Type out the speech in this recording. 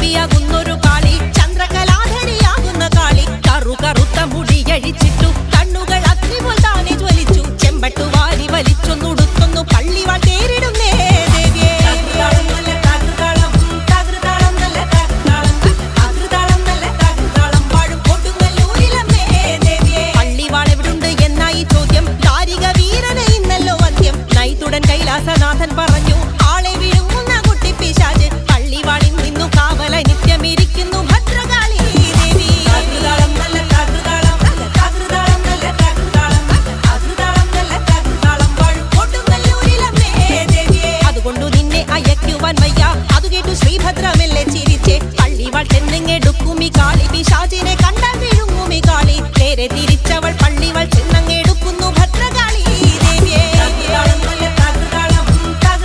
ദേവിയാകുന്നൊരു കാളി, ചന്ദ്രകലാധരിയാകുന്ന കാളി. കറുത്ത മുടിയഴിച്ചിട്ടു കണ്ണുകൾ അഗ്നിപോൽ താനെ ജ്വലിച്ചു. ചെമ്പട്ടു വാരി വലിച്ചൊന്നുടുത്തൊന്നു പള്ളിവാൾ തേരിടുന്നേ ദേവിയേ. പള്ളിവാളെവിടുണ്ട് എന്നായി ചോദ്യം. ദാരിക വീരനെ ഇന്നല്ലോ അന്ത്യം. നൈതുടൻ കൈലാസനാഥൻ പറഞ്ഞു, ആളെ വിഴുങ്ങുന്ന കുട്ടി പിശാച്. പള്ളിവാളിൽ നിന്നു കാവല നിത്യമിരിക്കുന്നു ഭദ്രകാളി ദേവി. അതുകൊണ്ടു നിന്നെ അയക്കുവാൻ വയ്യ. അതു കേട്ടു ശ്രീഭദ്രമെല്ലെ ചിരിച്ചേ. പള്ളിവാൾ ചെന്നിങ്ങെടുക്കുമി കാളി, പിശാചിനെ കണ്ടാൽ വിഴുങ്ങുമി കാളി. നേരെ തിരിച്ചു